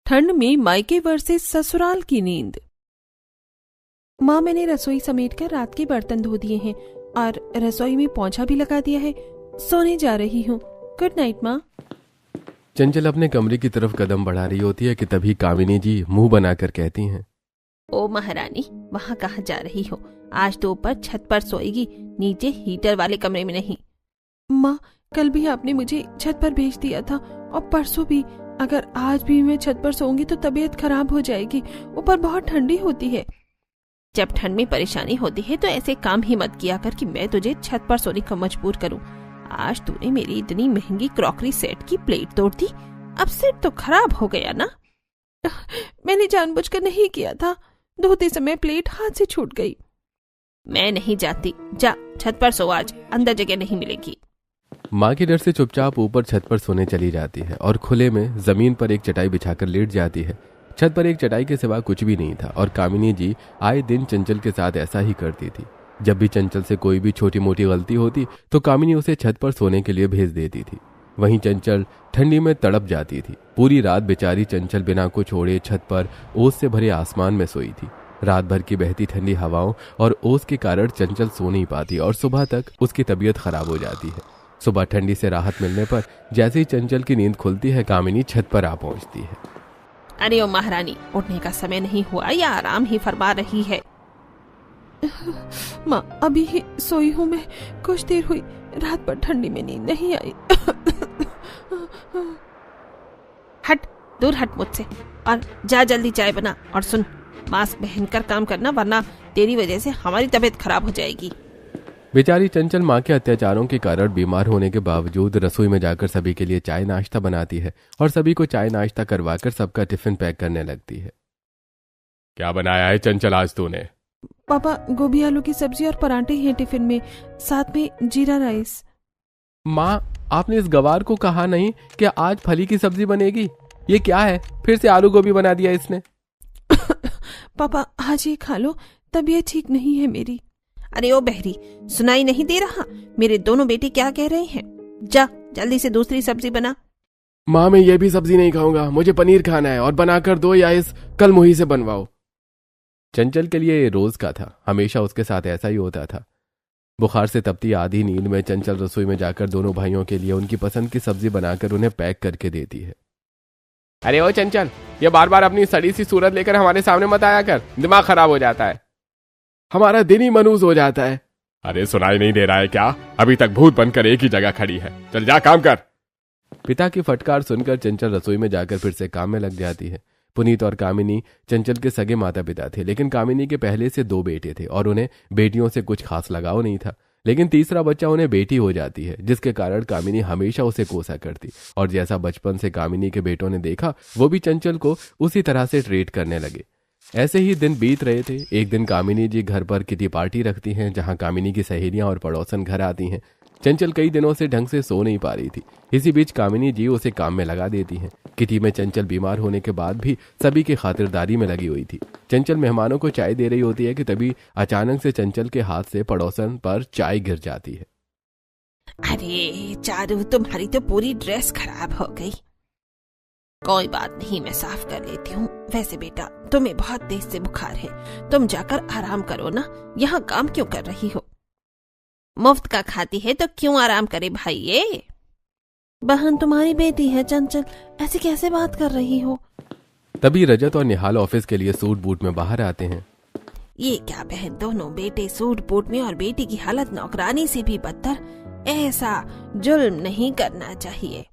ठंड में मायके वर्सेस ससुराल की नींद। माँ, मैंने रसोई समेटकर रात के बर्तन धो दिए हैं और रसोई में पोंछा भी लगा दिया है। सोने जा रही हूँ। गुड नाइट माँ। चंचल अपने कमरे की तरफ कदम बढ़ा रही होती है कि तभी कामिनी जी मुंह बनाकर कहती हैं, ओ महारानी, वहाँ कहाँ जा रही हो? आज तो ऊपर छत पर सोएगी, नीचे हीटर वाले कमरे में नहीं। माँ, कल भी आपने मुझे छत पर भेज दिया था और परसों भी। अगर आज भी मैं छत पर सोऊंगी तो तबीयत खराब हो जाएगी। ऊपर बहुत ठंडी होती है। जब ठंड में परेशानी होती है तो ऐसे काम ही मत किया कर कि मैं तुझे छत पर सोने को मजबूर करूं। आज तूने मेरी इतनी महंगी क्रॉकरी सेट की प्लेट तोड़ दी। अब सेट तो खराब हो गया ना। मैंने जानबूझकर नहीं किया था। धोते समय प्लेट हाथ से छूट गई। मैं नहीं जाती। जा छत पर सो, आज अंदर जगह नहीं मिलेगी। माँ के डर से चुपचाप ऊपर छत पर सोने चली जाती है और खुले में जमीन पर एक चटाई बिछाकर लेट जाती है। छत पर एक चटाई के सिवा कुछ भी नहीं था और कामिनी जी आए दिन चंचल के साथ ऐसा ही करती थी। जब भी चंचल से कोई भी छोटी मोटी गलती होती तो कामिनी उसे छत पर सोने के लिए भेज देती थी। वहीं चंचल ठंडी में तड़प जाती थी। पूरी रात बेचारी चंचल बिना कुछ ओढ़े छत पर ओस से भरे आसमान में सोई थी। रात भर की बहती ठंडी हवाओं और ओस के कारण चंचल सो नहीं पाती और सुबह तक उसकी तबीयत खराब हो जाती है। सुबह ठंडी से राहत मिलने पर जैसे ही चंचल की नींद खुलती है, कामिनी छत पर आ पहुंचती है। अरे ओ महारानी, उठने का समय नहीं हुआ या आराम ही फरमा रही है? माँ, अभी ही सोई हूँ मैं। कुछ देर हुई। रात भर ठंडी में नींद नहीं आई। हट, दूर हट मुझसे और जा जल्दी चाय बना। और सुन, मास्क पहनकर काम करना, वरना तेरी वजह से हमारी तबीयत खराब हो जाएगी। बेचारी चंचल माँ के अत्याचारों के कारण बीमार होने के बावजूद रसोई में जाकर सभी के लिए चाय नाश्ता बनाती है और सभी को चाय नाश्ता करवाकर सबका टिफिन पैक करने लगती है। क्या बनाया है चंचल आज तूने? पापा, गोभी आलू की सब्जी और पराठे हैं टिफिन में, साथ में जीरा राइस। माँ, आपने इस गवार को कहा नहीं कि आज फली की सब्जी बनेगी? ये क्या है, फिर से आलू गोभी बना दिया इसने? पापा, आज ये खा लो, तबीयत ठीक नहीं है मेरी। अरे ओ बहरी, सुनाई नहीं दे रहा? मेरे दोनों बेटे क्या कह रहे हैं? जा जल्दी से दूसरी सब्जी बना। माँ, मैं ये भी सब्जी नहीं खाऊंगा। मुझे पनीर खाना है और बनाकर दो या इस कल मुही से बनवाओ। चंचल के लिए ये रोज का था। हमेशा उसके साथ ऐसा ही होता था। बुखार से तपती आधी नींद में चंचल रसोई में जाकर दोनों भाइयों के लिए उनकी पसंद की सब्जी बनाकर उन्हें पैक करके देती है। अरे ओ चंचल, ये बार बार अपनी सड़ी सी सूरत लेकर हमारे सामने मत आया कर, दिमाग खराब हो जाता है। हमारा दिन ही मनूस हो जाता है। अरे सुनाई नहीं दे रहा है क्या? अभी तक भूत बनकर एक ही जगह खड़ी है। चल जा काम कर। पिता की फटकार सुनकर चंचल रसोई में जाकर फिर से काम में लग जाती है। पुनीत और कामिनी चंचल के सगे माता पिता थे, लेकिन कामिनी के पहले से 2 बेटे थे और उन्हें बेटियों से कुछ खास लगाव नहीं था। लेकिन तीसरा बच्चा उन्हें बेटी हो जाती है, जिसके कारण कामिनी हमेशा उसे कोसा करती और जैसा बचपन से कामिनी के बेटों ने देखा, वो भी चंचल को उसी तरह से ट्रीट करने लगे। ऐसे ही दिन बीत रहे थे। एक दिन कामिनी जी घर पर किटी पार्टी रखती हैं, जहां कामिनी की सहेलियां और पड़ोसन घर आती हैं। चंचल कई दिनों से ढंग से सो नहीं पा रही थी। इसी बीच कामिनी जी उसे काम में लगा देती हैं। किटी में चंचल बीमार होने के बाद भी सभी की खातिरदारी में लगी हुई थी। चंचल मेहमानों को चाय दे रही होती है कि तभी अचानक से चंचल के हाथ से पड़ोसन पर चाय गिर जाती है। अरे चारू, तुम्हारी तो पूरी ड्रेस खराब हो गई। कोई बात नहीं, मैं साफ कर लेती हूँ। वैसे बेटा, तुम्हें बहुत तेज से बुखार है, तुम जाकर आराम करो ना। यहाँ काम क्यों कर रही हो? मुफ्त का खाती है तो क्यों आराम करे भाई? ये बहन तुम्हारी बेटी है चंचल, ऐसी कैसे बात कर रही हो? तभी रजत और निहाल ऑफिस के लिए सूट बूट में बाहर आते हैं। ये क्या बहन, दोनों बेटे सूट बूट में और बेटी की हालत नौकरानी से भी बदतर। ऐसा जुल्म नहीं करना चाहिए।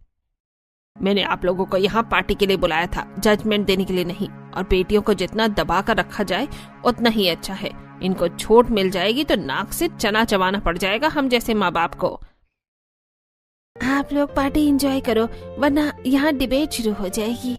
मैंने आप लोगों को यहाँ पार्टी के लिए बुलाया था, जजमेंट देने के लिए नहीं। और बेटियों को जितना दबा कर रखा जाए उतना ही अच्छा है। इनको छूट मिल जाएगी तो नाक से चना चबाना पड़ जाएगा हम जैसे माँ बाप को। आप लोग पार्टी एंजॉय करो, वरना यहाँ डिबेट शुरू हो जाएगी।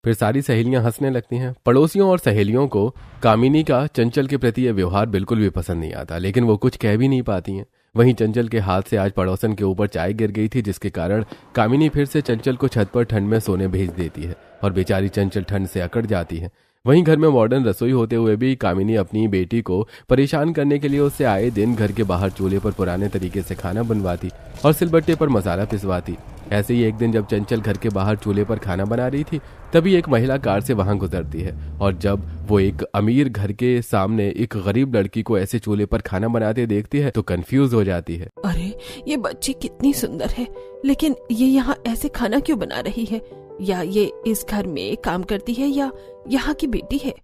फिर सारी सहेलियां हंसने लगती हैं। पड़ोसियों और सहेलियों को कामिनी का चंचल के प्रति यह व्यवहार बिल्कुल भी पसंद नहीं आता, लेकिन वो कुछ कह भी नहीं पाती हैं। वहीं चंचल के हाथ से आज पड़ोसन के ऊपर चाय गिर गई थी, जिसके कारण कामिनी फिर से चंचल को छत पर ठंड में सोने भेज देती है और बेचारी चंचल ठंड से अकड़ जाती है। वहीं घर में मॉडर्न रसोई होते हुए भी कामिनी अपनी बेटी को परेशान करने के लिए उससे आए दिन घर के बाहर चूल्हे पर पुराने तरीके से खाना बनवाती और सिलबट्टे पर मसाला पिसवाती। ऐसे ही एक दिन जब चंचल घर के बाहर चूल्हे पर खाना बना रही थी, तभी एक महिला कार से वहां गुजरती है और जब वो एक अमीर घर के सामने एक गरीब लड़की को ऐसे चूल्हे पर खाना बनाते देखती है तो कंफ्यूज हो जाती है। अरे ये बच्ची कितनी सुंदर है, लेकिन ये यहाँ ऐसे खाना क्यों बना रही है? या ये इस घर में काम करती है या यहाँ की बेटी है?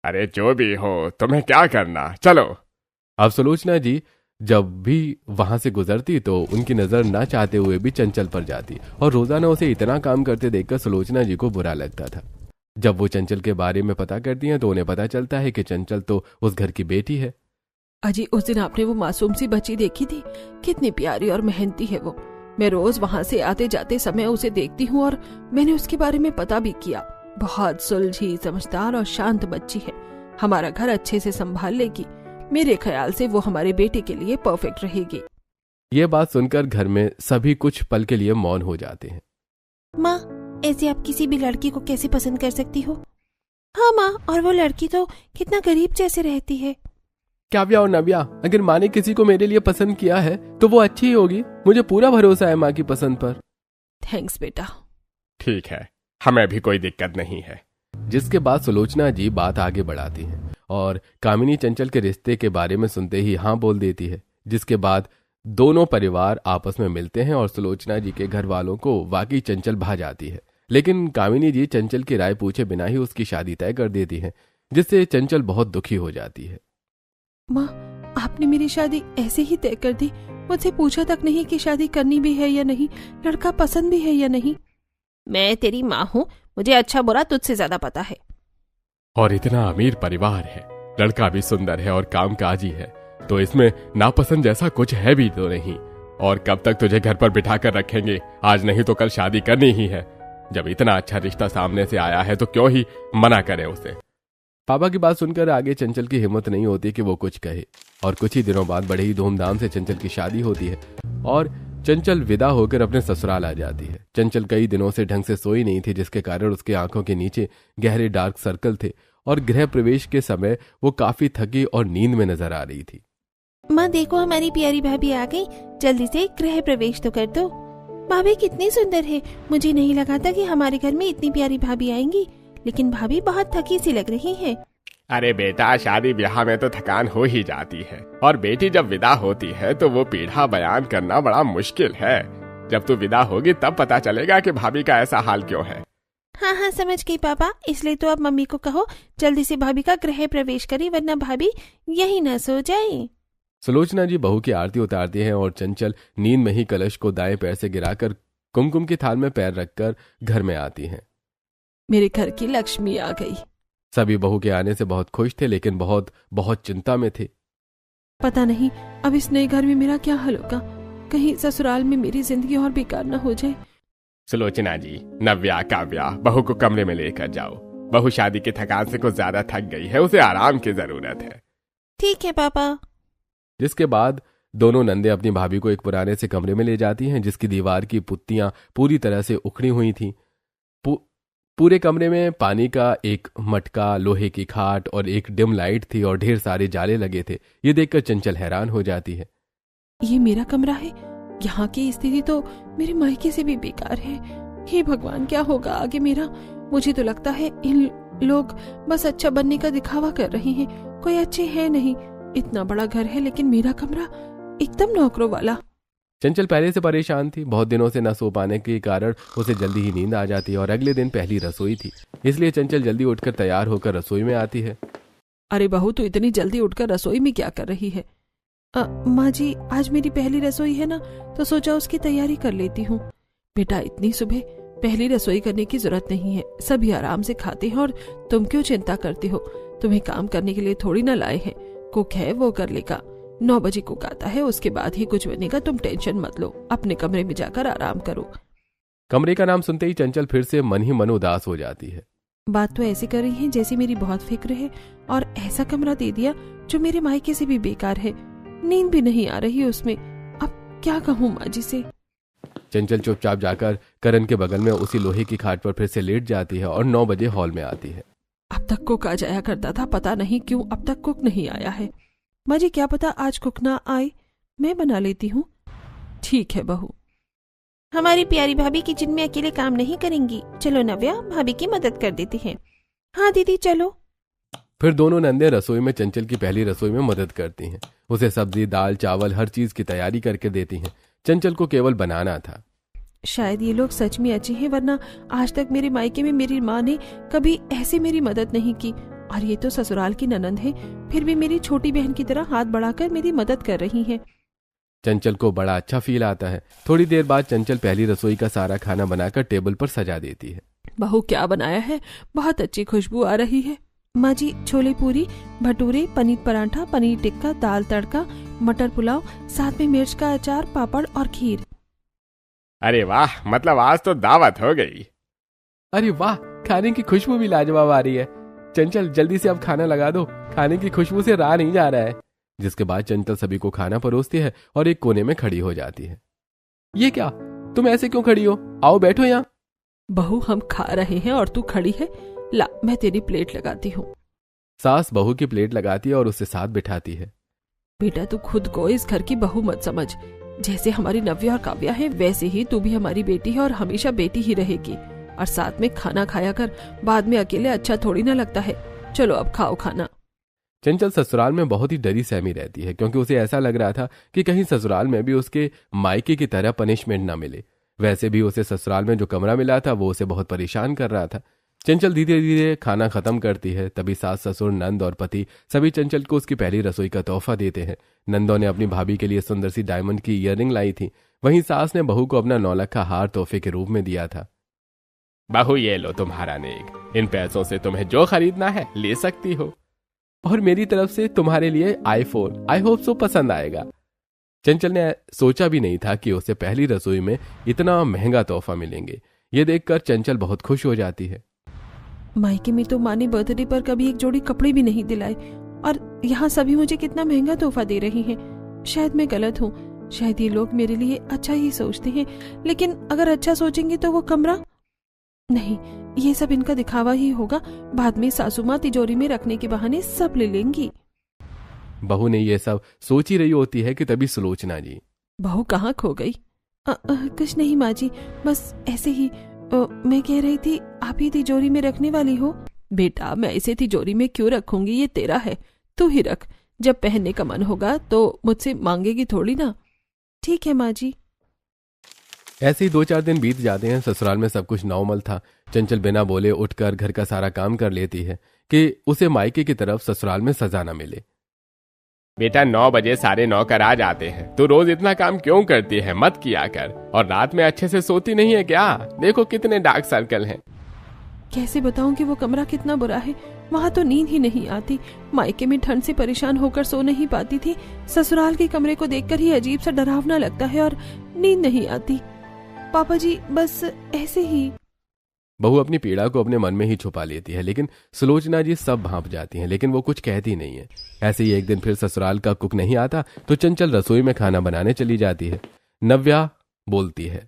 अरे जो भी हो, तुम्हें क्या करना, चलो। अब सुलोचना जी जब भी वहां से गुजरती तो उनकी नजर ना चाहते हुए भी चंचल पर जाती और रोजाना उसे इतना काम करते देखकर सुलोचना जी को बुरा लगता था। जब वो चंचल के बारे में पता करती हैं तो उन्हें पता चलता है कि चंचल तो उस घर की बेटी है। अजी उस दिन आपने वो मासूम सी बच्ची देखी थी, कितनी प्यारी और मेहनती है वो। मैं रोज वहां से आते जाते समय उसे देखती हूँ और मैंने उसके बारे में पता भी किया। बहुत सुलझी, समझदार और शांत बच्ची है। हमारा घर अच्छे से संभाल लेगी। मेरे ख्याल से वो हमारे बेटे के लिए परफेक्ट रहेगी। ये बात सुनकर घर में सभी कुछ पल के लिए मौन हो जाते हैं। माँ, ऐसे आप किसी भी लड़की को कैसे पसंद कर सकती हो? हाँ माँ, और वो लड़की तो कितना गरीब जैसे रहती है। काव्या और नव्या, अगर माँ ने किसी को मेरे लिए पसंद किया है तो वो अच्छी ही होगी। मुझे पूरा भरोसा है माँ की पसंद पर। थैंक्स बेटा। ठीक है, हमें भी कोई दिक्कत नहीं है। जिसके बाद सुलोचना जी बात आगे बढ़ाती हैं और कामिनी चंचल के रिश्ते के बारे में सुनते ही हाँ बोल देती है। जिसके बाद दोनों परिवार आपस में मिलते हैं और सुलोचना जी के घर वालों को वाकई चंचल भा जाती है, लेकिन कामिनी जी चंचल की राय पूछे बिना ही उसकी शादी तय कर देती हैं, जिससे चंचल बहुत दुखी हो जाती है। माँ, आपने मेरी शादी ऐसे ही तय कर दी, मुझसे पूछा तक नहीं कि शादी करनी भी है या नहीं, लड़का पसंद भी है या नहीं। मैं तेरी माँ हूँ, मुझे अच्छा बुरा तुझसे ज्यादा पता है। और इतना अमीर परिवार है, लड़का भी सुंदर है और कामकाजी है, तो इसमें नापसंद जैसा कुछ है भी तो नहीं। और कब तक तुझे घर पर बिठा कर रखेंगे? आज नहीं तो कल शादी करनी ही है। जब इतना अच्छा रिश्ता सामने से आया है तो क्यों ही मना करें उसे। पापा की बात सुनकर आगे चंचल की हिम्मत नहीं होती कि वो कुछ कहे और कुछ ही दिनों बाद बड़े ही धूमधाम से चंचल की शादी होती है और चंचल विदा होकर अपने ससुराल आ जाती है। चंचल कई दिनों से ढंग से सोई नहीं थी, जिसके कारण उसके आंखों के नीचे गहरे डार्क सर्कल थे और गृह प्रवेश के समय वो काफी थकी और नींद में नजर आ रही थी। माँ देखो, हमारी प्यारी भाभी आ गई, जल्दी से गृह प्रवेश तो कर दो। भाभी कितनी सुंदर है, मुझे नहीं लगा था कि हमारे घर में इतनी प्यारी भाभी आएंगी, लेकिन भाभी बहुत थकी सी लग रही है। अरे बेटा, शादी ब्याह में तो थकान हो ही जाती है, और बेटी जब विदा होती है तो वो पीढ़ा बयान करना बड़ा मुश्किल है। जब तू विदा होगी तब पता चलेगा कि भाभी का ऐसा हाल क्यों है। हाँ हाँ समझ गई पापा, इसलिए तो अब मम्मी को कहो जल्दी से भाभी का गृह प्रवेश करें, वरना भाभी यही न सो जाए। सुलोचना जी बहू की आरती उतारती हैं और चंचल नींद में ही कलश को दाएं पैर से गिराकर कुमकुम की थाल में पैर रखकर घर में आती हैं। मेरे घर की लक्ष्मी आ गई। सभी बहू के आने से बहुत खुश थे, लेकिन बहुत बहुत चिंता में थे। पता नहीं अब इस नए घर में मेरा क्या हाल होगा, कहीं ससुराल में मेरी जिंदगी और बेकार न हो जाए। सुलोचना जी, नव्या, काव्या, बहू को कमरे में लेकर जाओ। बहू शादी की थकान से कुछ ज्यादा थक गई है, उसे आराम की जरूरत है। ठीक है पापा। जिसके बाद दोनों नंदे अपनी भाभी को एक पुराने से कमरे में ले जाती हैं, जिसकी दीवार की पुत्तियां पूरी तरह से उखड़ी हुई थीं। पूरे कमरे में पानी का एक मटका, लोहे की खाट और एक डिम लाइट थी और ढेर सारे जाले लगे थे। ये देखकर चंचल हैरान हो जाती है। ये मेरा कमरा है? यहाँ की स्थिति तो मेरे मायके से भी बेकार है। हे भगवान, क्या होगा आगे मेरा? मुझे तो लगता है इन लोग बस अच्छा बनने का दिखावा कर रहे हैं, कोई अच्छे हैं नहीं। इतना बड़ा घर है लेकिन मेरा कमरा एकदम नौकरों वाला। चंचल पहले से परेशान थी। बहुत दिनों से न सो पाने के कारण उसे जल्दी ही नींद आ जाती है और अगले दिन पहली रसोई थी, इसलिए चंचल जल्दी उठकर तैयार होकर रसोई में आती है। अरे बहू, तू इतनी जल्दी उठकर रसोई में क्या कर रही है? माँ जी, आज मेरी पहली रसोई है ना, तो सोचा उसकी तैयारी कर लेती हूँ। बेटा, इतनी सुबह पहली रसोई करने की जरूरत नहीं है, सभी आराम से खाते हैं और तुम क्यों चिंता करते हो? तुम्हें काम करने के लिए थोड़ी ना लाए हैं, कुक है वो कर लेगा। 9 बजे कुक आता है, उसके बाद ही कुछ बनेगा, तुम टेंशन मत लो, अपने कमरे में जाकर आराम करो। कमरे का नाम सुनते ही चंचल फिर से मन ही मन उदास हो जाती है। बात तो ऐसी कर रही है जैसे मेरी बहुत फिक्र है, और ऐसा कमरा दे दिया जो मेरे मायके से भी बेकार है, नींद भी नहीं आ रही उसमें। अब क्या कहूँ माँ जी से? चंचल चुपचाप जाकर करण के बगल में उसी लोहे की खाट पर फिर से लेट जाती है और 9 बजे हॉल में आती है। अब तक कुक आ जाया करता था, पता नहीं क्यों अब तक कुक नहीं आया है। माँ जी, क्या पता आज कुक ना आए, मैं बना लेती हूँ। ठीक है बहू। हमारी प्यारी भाभी किचन में अकेले काम नहीं करेंगी। चलो नव्या, भाभी की मदद कर देते हैं। हाँ दीदी चलो। फिर दोनों नंदे रसोई में चंचल की पहली रसोई में मदद करती हैं। उसे सब्जी, दाल, चावल हर चीज की तैयारी करके देती हैं। चंचल को केवल बनाना था। शायद ये लोग सच में अच्छे हैं, वरना आज तक मेरे मायके में मेरी माँ ने कभी ऐसे मेरी मदद नहीं की। और ये तो ससुराल की ननंद है, फिर भी मेरी छोटी बहन की तरह हाथ बढ़ाकर मेरी मदद कर रही है। चंचल को बड़ा अच्छा फील आता है। थोड़ी देर बाद चंचल पहली रसोई का सारा खाना बनाकर टेबल पर सजा देती है। बहू क्या बनाया है? बहुत अच्छी खुशबू आ रही है। माँ जी, छोले पूरी, भटूरे, पनीर पराठा, पनीर टिक्का, दाल तड़का, मटर पुलाव, साथ में मिर्च का अचार, पापड़ और खीर। अरे वाह, मतलब आज तो दावत हो गई। अरे वाह, खाने की खुशबू भी लाजवाब आ रही है। चंचल जल्दी से अब खाना लगा दो, खाने की खुशबू से रहा नहीं जा रहा है। जिसके बाद चंचल सभी को खाना परोसती है और एक कोने में खड़ी हो जाती है। ये क्या, तुम ऐसे क्यों खड़ी हो? आओ बैठो यहाँ। बहू, हम खा रहे हैं और तू खड़ी है। ला, मैं तेरी प्लेट लगाती हूँ। सास बहू की प्लेट लगाती है और उससे साथ बिठाती है। बेटा, तू खुद को इस घर की बहू मत समझ। जैसे हमारी नव्या और काव्या है, वैसे ही तू भी हमारी बेटी है और हमेशा बेटी ही रहेगी। और साथ में खाना खाया कर, बाद में अकेले अच्छा थोड़ी ना लगता है। चलो अब खाओ खाना। चंचल ससुराल में बहुत ही डरी सहमी रहती है, क्योंकि उसे ऐसा लग रहा था कि कहीं ससुराल में भी उसके मायके की तरह पनिशमेंट ना मिले। वैसे भी उसे ससुराल में जो कमरा मिला था वो उसे बहुत परेशान कर रहा था। चंचल धीरे धीरे खाना खत्म करती है। तभी सास, ससुर, नंद और पति सभी चंचल को उसकी पहली रसोई का तोहफा देते हैं। नंदों ने अपनी भाभी के लिए सुंदर सी डायमंड की ईयररिंग लाई थी। वहीं सास ने बहू को अपना 9 लाख का हार तोहफे के रूप में दिया था। बहू, ये लो तुम्हारा नेक। इन पैसों से तुम्हें जो खरीदना है ले सकती हो। और मेरी तरफ से तुम्हारे लिए आईफोन। आई होप सो पसंद आएगा। चंचल ने सोचा भी नहीं था कि उसे पहली रसोई में इतना महंगा तोहफा मिलेंगे। ये देखकर चंचल बहुत खुश हो जाती है। मायके में तो माँ ने बर्थडे पर कभी एक जोड़ी कपड़े भी नहीं दिलाए, और यहाँ सभी मुझे कितना महंगा तोहफा दे रही हैं। शायद मैं गलत हूँ, शायद ये लोग मेरे लिए अच्छा ही सोचते हैं, लेकिन अगर अच्छा सोचेंगे तो वो कमरा नहीं, ये सब इनका दिखावा ही होगा। बाद में सासू माँ तिजोरी में रखने के बहाने सब ले लेंगी। बहू ने ये सब सोच ही रही होती है कि तभी सुलोचना जी। बहू कहाँ खो गई? कुछ नहीं माँ जी, बस ऐसे ही। मैं कह रही थी, आप ही तिजोरी में रखने वाली हो? बेटा, मैं इसे तिजोरी में क्यों रखूंगी? ये तेरा है, तू ही रख। जब पहनने का मन होगा तो मुझसे मांगेगी थोड़ी ना। ठीक है माँ जी। ऐसे ही 2-4 दिन बीत जाते हैं। ससुराल में सब कुछ नॉर्मल था। चंचल बिना बोले उठकर घर का सारा काम कर लेती है कि उसे मायके की तरफ ससुराल में सजा न मिले। बेटा, 9 बजे सारे नौकर आ जाते हैं। तू रोज इतना काम क्यों करती है? मत किया कर। और रात में अच्छे से सोती नहीं है क्या? देखो कितने डार्क सर्कल हैं। कैसे बताऊं कि वो कमरा कितना बुरा है। वहाँ तो नींद ही नहीं आती। मायके में ठंड से परेशान होकर सो नहीं पाती थी। ससुराल के कमरे को देखकर ही अजीब सा डरावना लगता है और नींद नहीं आती। पापा जी, बस ऐसे ही। बहू अपनी पीड़ा को अपने मन में ही छुपा लेती है, लेकिन सुलोचना जी सब भांप जाती हैं, लेकिन वो कुछ कहती नहीं है। ऐसे ही एक दिन फिर ससुराल का कुक नहीं आता तो चंचल रसोई में खाना बनाने चली जाती है। नव्या बोलती है,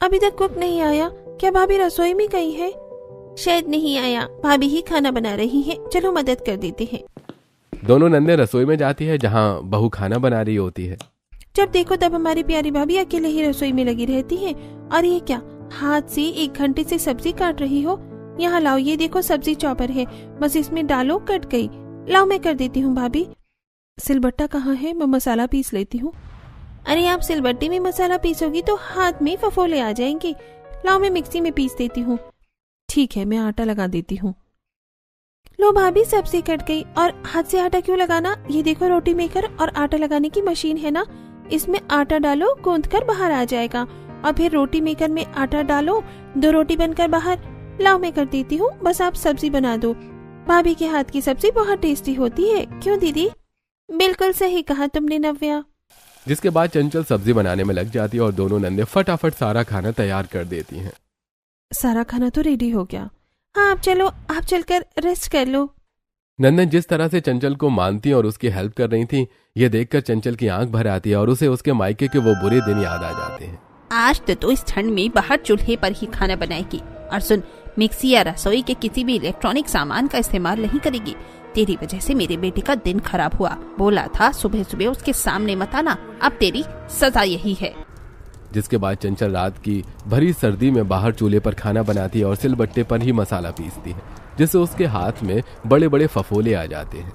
अभी तक कुक नहीं आया क्या? भाभी रसोई में गई है? शायद नहीं आया, भाभी ही खाना बना रही है। चलो मदद कर देते हैं। दोनों नंदे रसोई में जाती है जहाँ बहू खाना बना रही होती है। जब देखो तब हमारी प्यारी भाभी अकेले ही रसोई में लगी रहती है। और ये क्या, हाथ से 1 घंटे से सब्जी काट रही हो? यहाँ लाओ, ये देखो सब्जी चॉपर है, बस इसमें डालो, कट गई। लाओ मैं कर देती हूँ भाभी। सिलबट्टा कहाँ है? मैं मसाला पीस लेती हूँ। अरे आप सिलबट्टे में मसाला पीसोगी तो हाथ में फफोले आ जाएंगे। लाओ मैं मिक्सी में पीस देती हूँ। ठीक है, मैं आटा लगा देती हूँ। लो भाभी, सब्जी कट गई। और हाथ से आटा क्यों लगाना? ये देखो रोटी मेकर और आटा लगाने की मशीन है ना, इसमें आटा डालो, गूंथ कर बाहर आ जाएगा। और फिर रोटी मेकर में आटा डालो, 2 रोटी बनकर बाहर। लाओ मैं कर देती हूँ, बस आप सब्जी बना दो। भाभी के हाथ की सब्जी बहुत टेस्टी होती है, क्यों दीदी? बिल्कुल सही कहा तुमने नव्या। जिसके बाद चंचल सब्जी बनाने में लग जाती है और दोनों नंदे फटाफट सारा खाना तैयार कर देती हैं। सारा खाना तो रेडी हो गया। हाँ आप चलो, आप चलकर रेस्ट कर लो। नंदन जिस तरह से चंचल को मानती और उसकी हेल्प कर रही थी, ये देखकर चंचल की आंख भर आती है और उसे उसके मायके के वो बुरे दिन याद आ जाते हैं। आज तो इस ठंड में बाहर चूल्हे पर ही खाना बनाएगी। और सुन, मिक्सी या रसोई के किसी भी इलेक्ट्रॉनिक सामान का इस्तेमाल नहीं करेगी। तेरी वजह से मेरे बेटे का दिन खराब हुआ। बोला था सुबह सुबह उसके सामने मत आना। अब तेरी सजा यही है। जिसके बाद चंचल रात की भरी सर्दी में बाहर चूल्हे पर खाना बनाती है और सिलबट्टे पर ही मसाला पीसती है, जिससे उसके हाथ में बड़े बड़े फफोले आ जाते हैं।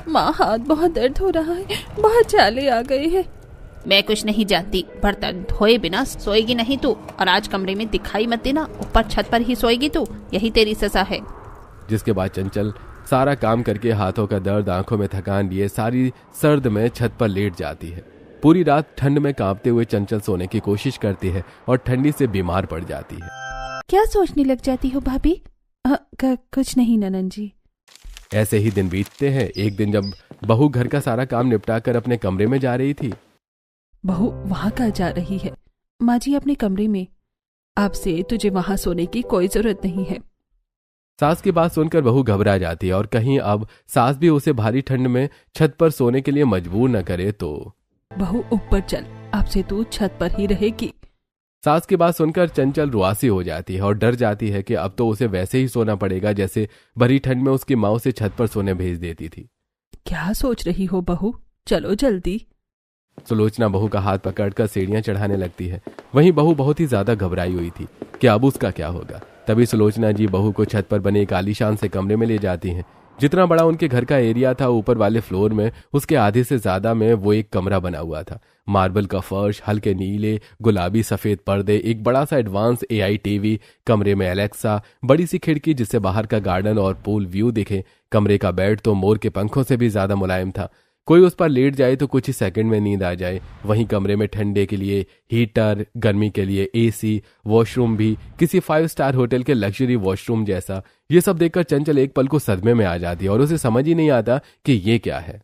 माँ, हाथ बहुत दर्द हो रहा है, बहुत छाले आ गए हैं। मैं कुछ नहीं जानती, बर्तन धोए बिना सोएगी नहीं तू, और आज कमरे में दिखाई मत देना, ऊपर छत पर ही सोएगी तू, यही तेरी सजा है। जिसके बाद चंचल सारा काम करके हाथों का दर्द, आंखों में थकान लिए सारी सर्द में छत पर लेट जाती है। पूरी रात ठंड में कांपते हुए चंचल सोने की कोशिश करती है और ठंडी से बीमार पड़ जाती है। क्या सोचने लग जाती हो भाभी? कुछ नहीं ननन जी। ऐसे ही दिन बीतते हैं। एक दिन जब बहू घर का सारा काम निपटा कर अपने कमरे में जा रही थी। बहू वहां कहाँ जा रही है? माँ जी अपने कमरे में। आपसे तुझे वहां सोने की कोई जरूरत नहीं है। सास की बात सुनकर बहू घबरा जाती है और कहीं अब सास भी उसे भारी ठंड में छत पर सोने के लिए मजबूर न करे तो। बहू ऊपर चल, आपसे तू छत पर ही रहेगी। सास की बात सुनकर चंचल रुआसी हो जाती है और डर जाती है कि अब तो उसे वैसे ही सोना पड़ेगा जैसे भरी ठंड में उसकी माँ उसे छत पर सोने भेज देती थी। क्या सोच रही हो बहू? चलो जल्दी। सुलोचना बहू का हाथ पकड़कर सीढ़ियां चढ़ाने लगती है। वहीं बहू बहुत ही ज्यादा घबराई हुई थी कि अब उसका क्या होगा। तभी सुलोचना जी बहू को छत पर बने एक आलीशान से कमरे में ले जाती हैं। जितना बड़ा उनके घर का एरिया था, ऊपर वाले फ्लोर में उसके आधे से ज्यादा में वो एक कमरा बना हुआ था। मार्बल का फर्श, हल्के नीले गुलाबी सफेद पर्दे, एक बड़ा सा एडवांस AI टीवी, कमरे में एलेक्सा, बड़ी सी खिड़की जिससे बाहर का गार्डन और पूल व्यू दिखे। कमरे का बेड तो मोर के पंखों से भी ज्यादा मुलायम था, कोई उस पर लेट जाए तो कुछ ही सेकंड में नींद आ जाए। वहीं कमरे में ठंडे के लिए हीटर, गर्मी के लिए AC, वॉशरूम भी किसी 5 स्टार होटल के लग्जरी वॉशरूम जैसा। ये सब देखकर चंचल एक पल को सदमे में आ जाती है और उसे समझ ही नहीं आता कि ये क्या है।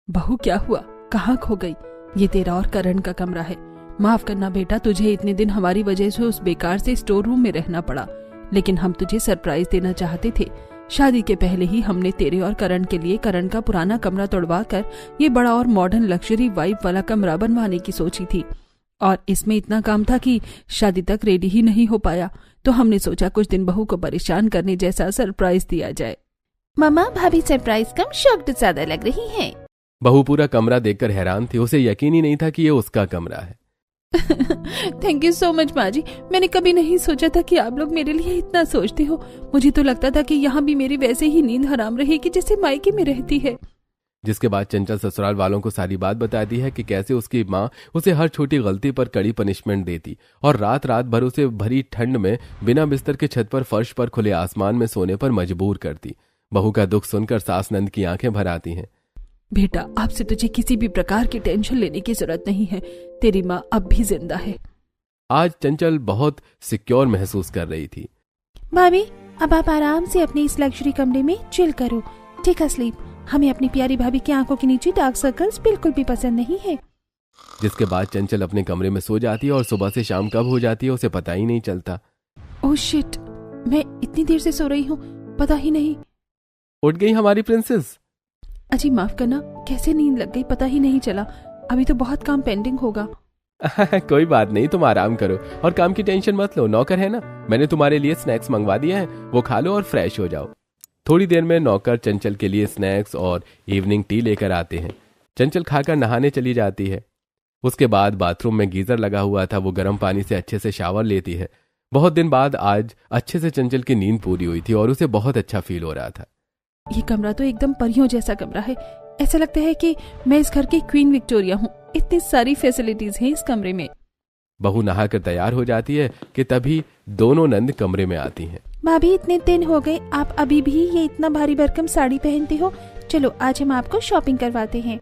बहू क्या हुआ? कहाँ खो गई? ये तेरा और करण का कमरा है। माफ करना बेटा, तुझे इतने दिन हमारी वजह से उस बेकार से स्टोर रूम में रहना पड़ा, लेकिन हम तुझे सरप्राइज देना चाहते थे। शादी के पहले ही हमने तेरे और करण के लिए करण का पुराना कमरा तोड़वा कर ये बड़ा और मॉडर्न लग्जरी वाइब वाला कमरा बनवाने की सोची थी, और इसमें इतना काम था कि शादी तक रेडी ही नहीं हो पाया। तो हमने सोचा कुछ दिन बहू को परेशान करने जैसा सरप्राइज दिया जाए। मम्मा, भाभी सरप्राइज कम शॉक्ड ज्यादा लग रही है। बहू पूरा कमरा देखकर हैरान थी। उसे यकीन ही नहीं था कि ये उसका कमरा है। थैंक यू सो मच माँ जी। मैंने कभी नहीं सोचा था कि आप लोग मेरे लिए इतना सोचते हो। मुझे तो लगता था कि यहाँ भी मेरी वैसे ही नींद हराम रहेगी जैसे मायके में रहती है। जिसके बाद चंचल ससुराल वालों को सारी बात बताती है कि कैसे उसकी माँ उसे हर छोटी गलती पर कड़ी पनिशमेंट देती और रात रात भर उसे भरी ठंड में बिना बिस्तर के छत पर फर्श पर खुले आसमान में सोने पर मजबूर करती। बहू का दुख सुनकर सास नंद की आंखें भर आती हैं। बेटा, आपसे तुझे किसी भी प्रकार की टेंशन लेने की जरूरत नहीं है। तेरी माँ अब भी जिंदा है। आज चंचल बहुत सिक्योर महसूस कर रही थी। भाभी, अब आप आराम से अपने इस लग्जरी कमरे में चिल करो। Take a sleep. हमें अपनी प्यारी भाभी की आंखों के नीचे डार्क सर्कल्स बिल्कुल भी पसंद नहीं है। जिसके बाद चंचल अपने कमरे में सो जाती है और सुबह से शाम कब हो जाती है उसे पता ही नहीं चलता। ओह शिट, मैं इतनी देर से सो रही हूँ, पता ही नहीं। उठ गई हमारी प्रिंसेस। अजी माफ करना, कैसे नींद लग गई पता ही नहीं चला। अभी तो बहुत काम पेंडिंग होगा। कोई बात नहीं, तुम आराम करो और काम की टेंशन मत लो। नौकर है ना, मैंने तुम्हारे लिए स्नैक्स मंगवा दिए हैं, वो खा लो और फ्रेश हो जाओ। थोड़ी देर में नौकर चंचल के लिए स्नैक्स और इवनिंग टी लेकर आते हैं। चंचल खाकर नहाने चली जाती है। उसके बाद बाथरूम में गीजर लगा हुआ था, वो गर्म पानी से अच्छे से शावर लेती है। बहुत दिन बाद आज अच्छे से चंचल की नींद पूरी हुई थी और उसे बहुत अच्छा फील हो रहा था। ये कमरा तो एकदम परियों जैसा कमरा है। ऐसा लगता है कि मैं इस घर की क्वीन विक्टोरिया हूँ। इतनी सारी फैसिलिटीज हैं इस कमरे में। बहू नहाकर तैयार हो जाती है कि तभी दोनों नंद कमरे में आती हैं। भाभी, इतने दिन हो गए, आप अभी भी ये इतना भारी भरकम साड़ी पहनते हो। चलो आज हम आपको शॉपिंग करवाते हैं।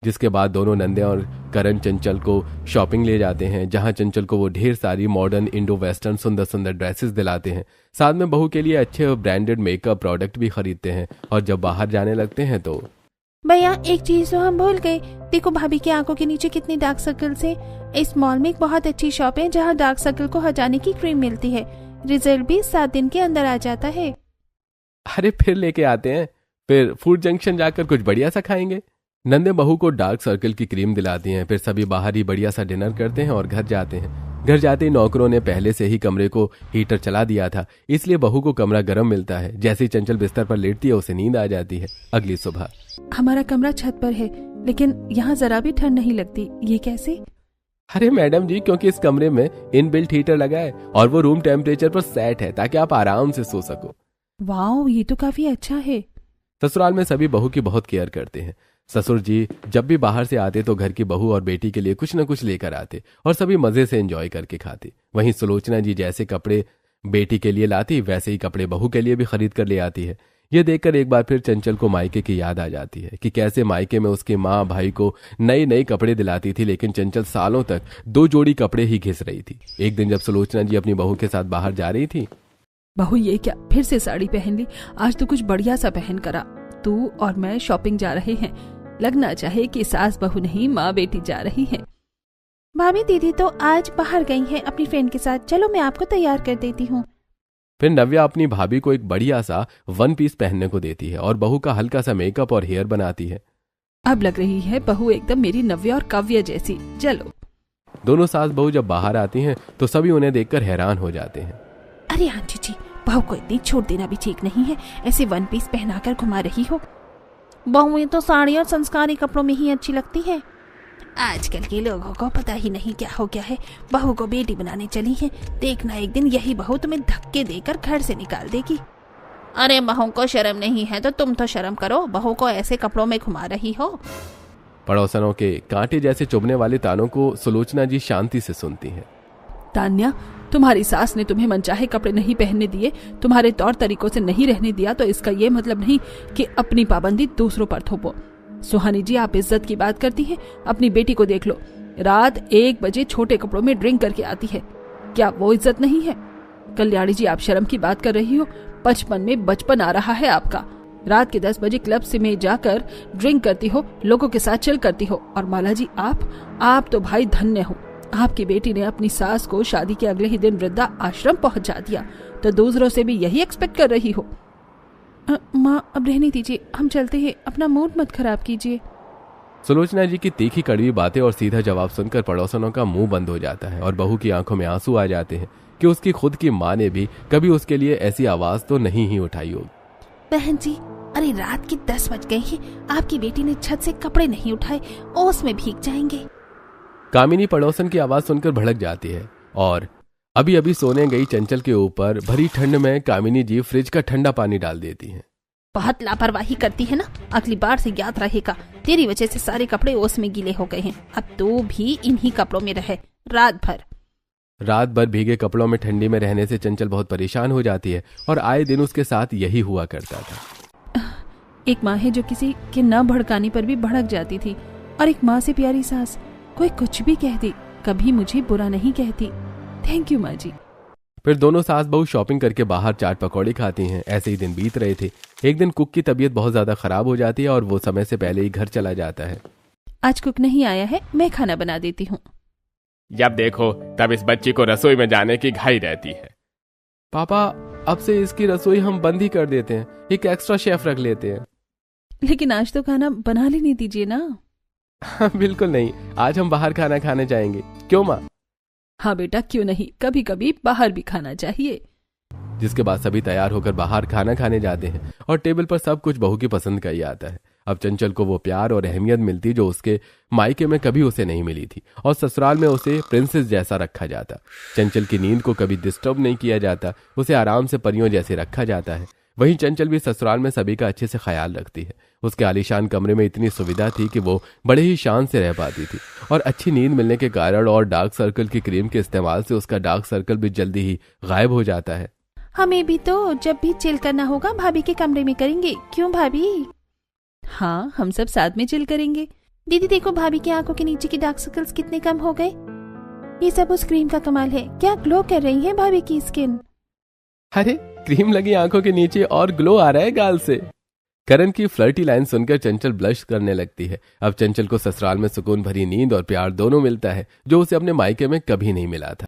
जिसके बाद दोनों नंदे और करण चंचल को शॉपिंग ले जाते हैं, जहां चंचल को वो ढेर सारी मॉडर्न इंडो वेस्टर्न सुंदर सुंदर ड्रेसेस दिलाते हैं। साथ में बहू के लिए अच्छे ब्रांडेड मेकअप प्रोडक्ट भी खरीदते हैं। और जब बाहर जाने लगते हैं तो भैया, एक चीज तो हम भूल गए। देखो भाभी की आंखों के नीचे कितने डार्क सर्कल्स हैं। इस मॉल में एक बहुत अच्छी शॉप है जहाँ डार्क सर्कल को हटाने की क्रीम मिलती है। रिजल्ट भी 7 दिन के अंदर आ जाता है। अरे फिर लेके आते हैं, फिर फूड जंक्शन जाकर कुछ बढ़िया सा खाएंगे। नंदे बहू को डार्क सर्कल की क्रीम दिलाती हैं। फिर सभी बाहर ही बढ़िया सा डिनर करते हैं और घर जाते हैं। घर जाते ही नौकरों ने पहले से ही कमरे को हीटर चला दिया था, इसलिए बहू को कमरा गर्म मिलता है। जैसे ही चंचल बिस्तर पर लेटती है उसे नींद आ जाती है। अगली सुबह हमारा कमरा छत पर है, लेकिन यहाँ जरा भी ठंड नहीं लगती। ये कैसे? अरे मैडम जी, क्योंकि इस कमरे में इनबिल्ट हीटर लगा है और वो रूम टेम्परेचर पर सेट है ताकि आप आराम से सो सको। वाह, ये तो काफी अच्छा है। ससुराल में सभी बहू की बहुत केयर करते हैं। ससुर जी जब भी बाहर से आते तो घर की बहू और बेटी के लिए कुछ न कुछ लेकर आते और सभी मजे से एंजॉय करके खाते। वहीं सुलोचना जी जैसे कपड़े बेटी के लिए लाती वैसे ही कपड़े बहू के लिए भी खरीद कर ले आती है। ये देखकर एक बार फिर चंचल को मायके की याद आ जाती है कि कैसे मायके में उसकी माँ भाई को नए नए कपड़े दिलाती थी, लेकिन चंचल सालों तक 2 जोड़ी कपड़े ही घिस रही थी। एक दिन जब सुलोचना जी अपनी बहू के साथ बाहर जा रही थी। बहू, ये क्या फिर से साड़ी पहन ली? आज तो कुछ बढ़िया सा पहन करा। तू और मैं शॉपिंग जा रहे हैं, लगना चाहे कि सास बहू नहीं माँ बेटी जा रही है। भाभी, दीदी तो आज बाहर गई हैं अपनी फ्रेंड के साथ, चलो मैं आपको तैयार कर देती हूँ। फिर नव्या अपनी भाभी को एक बढ़िया सा 1 पीस पहनने को देती है और बहू का हल्का सा मेकअप और हेयर बनाती है। अब लग रही है बहू एकदम मेरी नव्या और काव्या जैसी। चलो। दोनों सास बहू जब बाहर आती हैं तो सभी उन्हें देखकर हैरान हो जाते हैं। अरे आंटी जी, बहू को इतनी छूट देना भी ठीक नहीं है, ऐसे 1 पीस पहनाकर घुमा रही हो। बहुएं तो साड़ी और संस्कारी कपड़ों में ही अच्छी लगती है। आजकल के लोगों को पता ही नहीं क्या हो गया है, बहू को बेटी बनाने चली है। देखना एक दिन यही बहू तुम्हें धक्के देकर घर से निकाल देगी। अरे बहू को शर्म नहीं है तो तुम तो शर्म करो, बहू को ऐसे कपड़ों में घुमा रही हो। पड़ोसनों के कांटे जैसे चुभने वाले तानों को सुलोचना जी शांति से सुनती हैं। तान्या, तुम्हारी सास ने तुम्हें मनचाहे कपड़े नहीं पहनने दिए, तुम्हारे तौर तरीकों से नहीं रहने दिया, तो इसका ये मतलब नहीं कि अपनी पाबंदी दूसरों पर थोपो। सुहानी जी, आप इज्जत की बात करती हैं, अपनी बेटी को देख लो, रात 1 बजे छोटे कपड़ों में ड्रिंक करके आती है। क्या वो इज्जत नहीं है? कल्याणी जी, आप शर्म की बात कर रही हो? 55 में बचपन आ रहा है आपका। रात के 10 बजे क्लब से में जाकर ड्रिंक करती हो, लोगों के साथ चिल करती हो। और माला जी, आप तो भाई धन्य हो, आपकी बेटी ने अपनी सास को शादी के अगले ही दिन वृद्धा आश्रम पहुंचा दिया, तो दूसरों से भी यही एक्सपेक्ट कर रही हो। माँ, अब रहने दीजिए, हम चलते हैं, अपना मूड मत खराब कीजिए। सुलोचना जी की तीखी कड़वी बातें और सीधा जवाब सुनकर पड़ोसनों का मुंह बंद हो जाता है और बहू की आंखों में आंसू आ जाते हैं कि उसकी खुद की माँ ने भी कभी उसके लिए ऐसी आवाज तो नहीं ही उठाई होगी। बहन जी, अरे रात के 10 बज गए हैं, आपकी बेटी ने छत से कपड़े नहीं उठाए, ओस में भीग जाएंगे। कामिनी पड़ोसन की आवाज सुनकर भड़क जाती है और अभी अभी सोने गई चंचल के ऊपर भरी ठंड में कामिनी जी फ्रिज का ठंडा पानी डाल देती हैं। बहुत लापरवाही करती है ना, अगली बार से याद रहेगा, तेरी वजह से सारे कपड़े ओस में गीले हो गए हैं। अब तो भी इन्हीं कपड़ों में रहे रात भर भीगे कपड़ों में ठंडी में रहने से चंचल बहुत परेशान हो जाती है और आए दिन उसके साथ यही हुआ करता था। एक माँ है जो किसी के न भड़काने पर भी भड़क जाती थी, और एक माँ से प्यारी सास, कोई कुछ भी कहती, कभी मुझे बुरा नहीं कहती। थैंक यू माँ जी। फिर दोनों सास बहू शॉपिंग करके बाहर चाट पकौड़े खाती हैं। ऐसे ही दिन बीत रहे थे। एक दिन कुक की तबीयत बहुत ज्यादा खराब हो जाती है और वो समय से पहले ही घर चला जाता है। आज कुक नहीं आया है, मैं खाना बना देती हूँ। जब देखो तब इस बच्ची को रसोई में जाने की घाई रहती है। पापा, अब से इसकी रसोई हम बंद ही कर देते हैं, एक एक्स्ट्रा शेफ रख लेते हैं। लेकिन आज तो खाना बना लेने दीजिए ना। बिल्कुल नहीं, आज हम बाहर खाना खाने जाएंगे। क्यों माँ? हाँ बेटा, क्यों नहीं, कभी कभी बाहर भी खाना चाहिए। जिसके बाद सभी तैयार होकर बाहर खाना खाने जाते हैं और टेबल पर सब कुछ बहू की पसंद का ही आता है। अब चंचल को वो प्यार और अहमियत मिलती जो उसके मायके में कभी उसे नहीं मिली थी, और ससुराल में उसे प्रिंसेस जैसा रखा जाता। चंचल की नींद को कभी डिस्टर्ब नहीं किया जाता, उसे आराम से परियों जैसे रखा जाता है। वहीं चंचल भी ससुराल में सभी का अच्छे से ख्याल रखती है। उसके आलीशान कमरे में इतनी सुविधा थी कि वो बड़े ही शान से रह पाती थी, और अच्छी नींद मिलने के कारण और डार्क सर्कल की क्रीम के इस्तेमाल से उसका डार्क सर्कल भी जल्दी ही गायब हो जाता है। हमें भी तो जब भी चिल करना होगा भाभी के कमरे में करेंगे, क्यों भाभी? हाँ, हम सब साथ में चिल करेंगे। दीदी देखो, भाभी की आंखों के नीचे की डार्क सर्कल्स कितने कम हो गए। ये सब उस क्रीम का कमाल है। क्या ग्लो कर रही है भाभी की स्किन। अरे, क्रीम लगी आंखों के नीचे और ग्लो आ रहा है गाल से। करण की फ्लर्टी लाइन सुनकर चंचल ब्लश करने लगती है। अब चंचल को ससुराल में सुकून भरी नींद और प्यार दोनों मिलता है, जो उसे अपने मायके में कभी नहीं मिला था।